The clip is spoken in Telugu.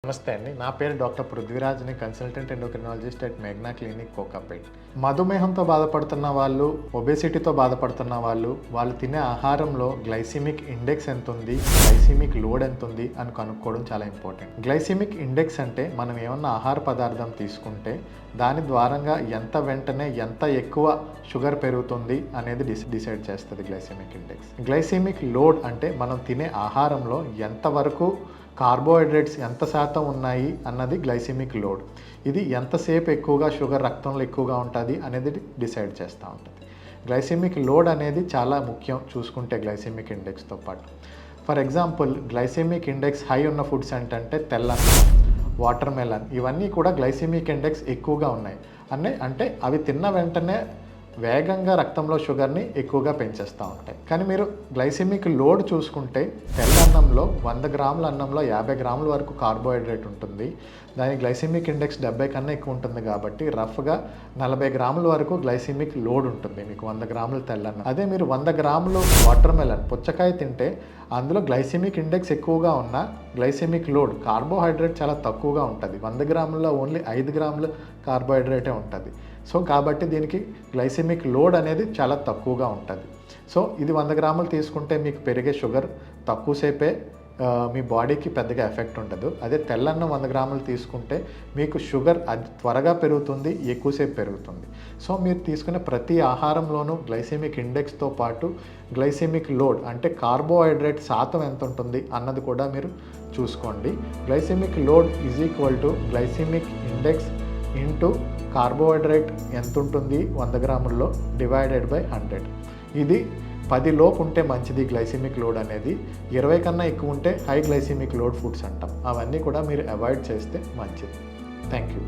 నమస్తే అండి. నా పేరు డాక్టర్ పృథ్వీరాజ్ని, కన్సల్టెంట్ ఎండోక్రినాలజిస్ట్ అట్ మేఘ్నా క్లినిక్, కోకాపేట్. మధుమేహంతో బాధపడుతున్న వాళ్ళు, ఒబేసిటీతో బాధపడుతున్న వాళ్ళు తినే ఆహారంలో గ్లైసిమిక్ ఇండెక్స్ ఎంత ఉంది, గ్లైసిమిక్ లోడ్ ఎంత ఉంది అని కనుక్కోవడం చాలా ఇంపార్టెంట్. గ్లైసిమిక్ ఇండెక్స్ అంటే మనం ఏమన్నా ఆహార పదార్థం తీసుకుంటే దాని ద్వారంగా వెంటనే ఎంత ఎక్కువ షుగర్ పెరుగుతుంది అనేది డిసైడ్ చేస్తుంది గ్లైసిమిక్ ఇండెక్స్. గ్లైసిమిక్ లోడ్ అంటే మనం తినే ఆహారంలో ఎంతవరకు కార్బోహైడ్రేట్స్ ఎంత శాతం ఉన్నాయి అన్నది గ్లైసిమిక్ లోడ్. ఇది ఎంతసేపు ఎక్కువగా షుగర్ రక్తంలో ఎక్కువగా ఉంటుంది అనేది డిసైడ్ చేస్తూ ఉంటుంది. గ్లైసిమిక్ లోడ్ అనేది చాలా ముఖ్యం చూసుకుంటే గ్లైసిమిక్ ఇండెక్స్తో పాటు. For example, glycemic index high ఉన్న ఫుడ్స్ ఏంటంటే తెల్లన్నం, వాటర్ మెలన్, ఇవన్నీ కూడా గ్లైసిమిక్ ఇండెక్స్ ఎక్కువగా ఉన్నాయి. అంటే అవి తిన్న వెంటనే వేగంగా రక్తంలో షుగర్ని ఎక్కువగా పెంచేస్తూ ఉంటాయి. కానీ మీరు గ్లైసిమిక్ లోడ్ చూసుకుంటే తెల్లన్నంలో 100 గ్రాముల అన్నంలో 50 గ్రాముల వరకు కార్బోహైడ్రేట్ ఉంటుంది. దాని గ్లైసిమిక్ ఇండెక్స్ 70 కన్నా ఎక్కువ ఉంటుంది కాబట్టి రఫ్గా 40 గ్రాముల వరకు గ్లైసిమిక్ లోడ్ ఉంటుంది మీకు 100 గ్రాముల తెల్లన్నం. అదే మీరు 100 గ్రాములు వాటర్ మెలన్, పుచ్చకాయ తింటే అందులో గ్లైసిమిక్ ఇండెక్స్ ఎక్కువగా ఉన్న గ్లైసిమిక్ లోడ్, కార్బోహైడ్రేట్ చాలా తక్కువగా ఉంటుంది. 100 గ్రాముల్లో ఓన్లీ 5 గ్రాములు కార్బోహైడ్రేటే ఉంటుంది. సో కాబట్టి దీనికి గ్లైసిమిక్ లోడ్ అనేది చాలా తక్కువగా ఉంటుంది. సో ఇది 100 గ్రాములు తీసుకుంటే మీకు పెరిగే షుగర్ తక్కువసేపే మీ బాడీకి పెద్దగా ఎఫెక్ట్ ఉండదు. అదే తెల్లన్నం 100 గ్రాములు తీసుకుంటే మీకు షుగర్ అది త్వరగా పెరుగుతుంది, ఎక్కువసేపు పెరుగుతుంది. సో మీరు తీసుకునే ప్రతి ఆహారంలోనూ గ్లైసిమిక్ ఇండెక్స్తో పాటు గ్లైసిమిక్ లోడ్ అంటే కార్బోహైడ్రేట్ శాతం ఎంత ఉంటుంది అన్నది కూడా మీరు చూసుకోండి. Glycaemic load is equal to glycemic index into carbohydrate ఎంత ఉంటుంది 100 గ్రాముల్లో డివైడెడ్ బై 100. ఇది 10 లోపు ఉంటే మంచిది గ్లైసిమిక్ లోడ్ అనేది. 20 కన్నా ఎక్కువ ఉంటే హై గ్లైసిమిక్ లోడ్ ఫుడ్స్ అంటాం. అవన్నీ కూడా మీరు అవాయిడ్ చేస్తే మంచిది. Thank you.